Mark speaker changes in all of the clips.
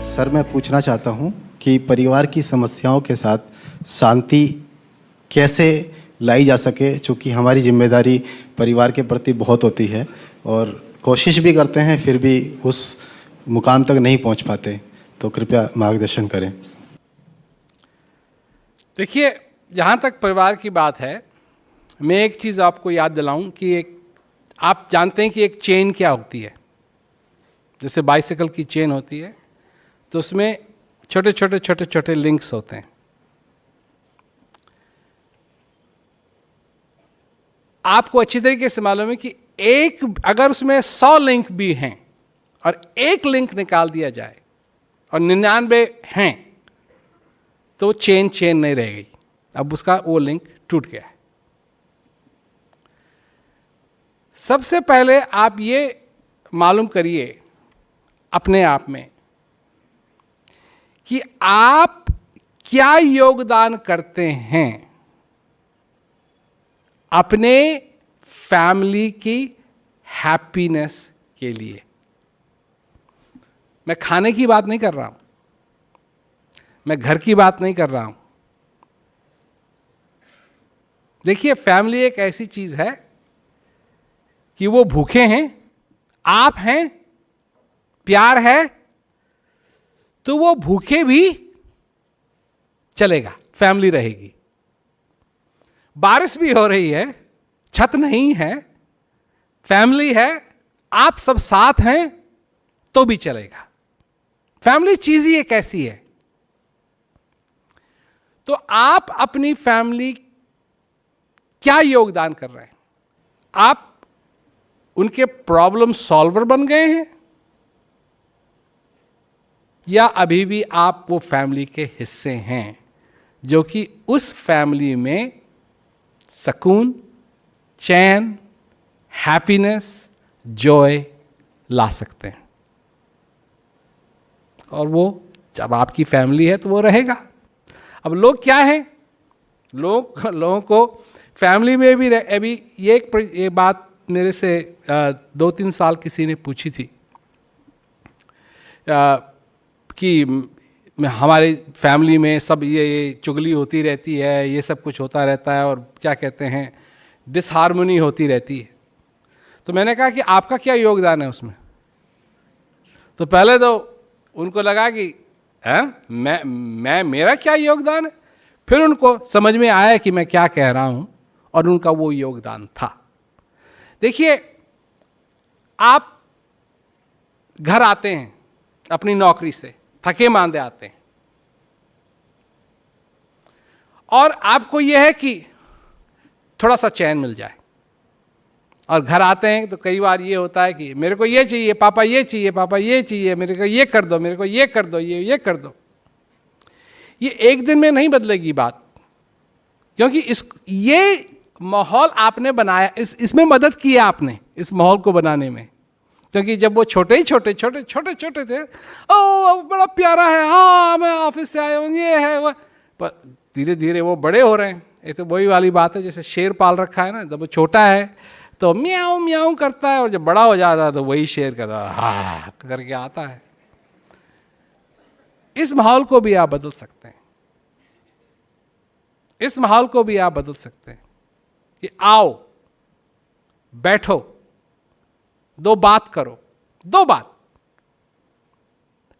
Speaker 1: Sir, मैं पूछना चाहता हूँ कि परिवार की समस्याओं के साथ शांति कैसे लाई जा सके, चूँकि हमारी जिम्मेदारी परिवार के प्रति बहुत होती है और कोशिश भी करते हैं, फिर भी उस मुकाम तक नहीं पहुँच पाते। तो कृपया मार्गदर्शन करें।
Speaker 2: देखिए, जहाँ तक परिवार की बात है, मैं एक चीज़ आपको याद दिलाऊं कि आप जानते हैं कि एक चेन क्या होती है। जैसे बाइसिकल की चेन होती है, तो उसमें छोटे छोटे छोटे छोटे लिंक्स होते हैं। आपको अच्छी तरीके से मालूम है कि अगर उसमें 100 लिंक भी हैं और एक लिंक निकाल दिया जाए और 99 हैं, तो चेन नहीं रह गई। अब उसका वो लिंक टूट गया है। सबसे पहले आप ये मालूम करिए अपने आप में कि आप क्या योगदान करते हैं अपने फैमिली की हैप्पीनेस के लिए। मैं खाने की बात नहीं कर रहा हूं, मैं घर की बात नहीं कर रहा हूं। देखिए, फैमिली एक ऐसी चीज है कि वो भूखे हैं, आप हैं, प्यार है, तो वो भूखे भी चलेगा, फैमिली रहेगी। बारिश भी हो रही है, छत नहीं है, फैमिली है, आप सब साथ हैं, तो भी चलेगा। फैमिली चीज ही एक ऐसी है। तो आप अपनी फैमिली क्या योगदान कर रहे हैं? आप उनके प्रॉब्लम सॉल्वर बन गए हैं या अभी भी आप वो फैमिली के हिस्से हैं जो कि उस फैमिली में सुकून, चैन, हैप्पीनेस, जॉय ला सकते हैं? और वो जब आपकी फैमिली है तो वो रहेगा। अब लोग क्या हैं, लोगों को फैमिली में भी अभी ये बात मेरे से 2-3 साल किसी ने पूछी थी कि हमारे फैमिली में सब ये चुगली होती रहती है, ये सब कुछ होता रहता है और क्या कहते हैं, डिसहार्मनी होती रहती है। तो मैंने कहा कि आपका क्या योगदान है उसमें? तो पहले तो उनको लगा कि मेरा क्या योगदान है। फिर उनको समझ में आया कि मैं क्या कह रहा हूं और उनका वो योगदान था। देखिए, आप घर आते हैं अपनी नौकरी से, थके मांदे आते हैं और आपको यह है कि थोड़ा सा चैन मिल जाए, और घर आते हैं तो कई बार ये होता है कि मेरे को ये चाहिए पापा, ये चाहिए पापा, ये चाहिए, मेरे को ये कर दो, मेरे को ये कर दो, ये कर दो। ये एक दिन में नहीं बदलेगी बात, क्योंकि ये माहौल आपने बनाया, इसमें मदद की है आपने इस माहौल को बनाने में। क्योंकि जब वो छोटे थे, ओ बड़ा प्यारा है, हाँ मैं ऑफिस से आया हूँ, ये है वो, पर धीरे धीरे वो बड़े हो रहे हैं। ये तो वही वाली बात है, जैसे शेर पाल रखा है ना, जब वो छोटा है तो म्याऊं म्याऊं करता है और जब बड़ा हो जाता है तो वही शेर करता है, हाँ करके आता है। इस माहौल को भी आप बदल सकते हैं, इस माहौल को भी आप बदल सकते हैं कि आओ बैठो, दो बात करो, दो बात,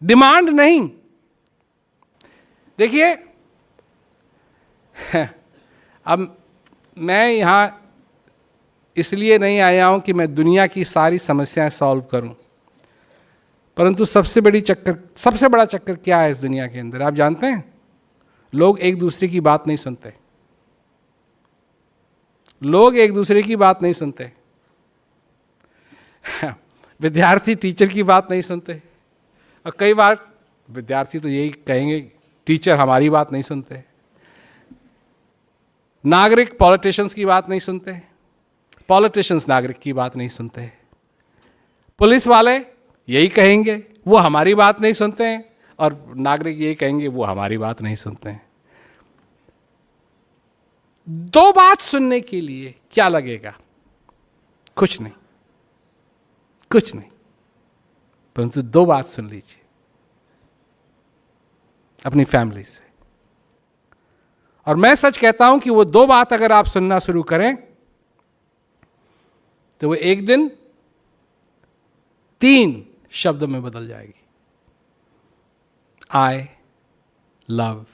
Speaker 2: डिमांड नहीं। देखिए, अब मैं यहां इसलिए नहीं आया हूं कि मैं दुनिया की सारी समस्याएं सॉल्व करूं, परंतु सबसे बड़ा चक्कर क्या है इस दुनिया के अंदर, आप जानते हैं? लोग एक दूसरे की बात नहीं सुनते। लोग एक दूसरे की बात नहीं सुनते। विद्यार्थी टीचर की बात नहीं सुनते, और कई बार विद्यार्थी तो यही कहेंगे टीचर हमारी बात नहीं सुनते। नागरिक पॉलिटिशियंस की बात नहीं सुनते, पॉलिटिशियंस नागरिक की बात नहीं सुनते। पुलिस वाले यही कहेंगे वो हमारी बात नहीं सुनते हैं, और नागरिक यही कहेंगे वो हमारी बात नहीं सुनते हैं। दो बात सुनने के लिए क्या लगेगा? कुछ नहीं, कुछ नहीं, परंतु दो बात सुन लीजिए। अपनी फैमिली से। और मैं सच कहता हूं कि वो 2 बात अगर आप सुनना शुरू करें तो वो एक दिन 3 शब्द में बदल जाएगी। I love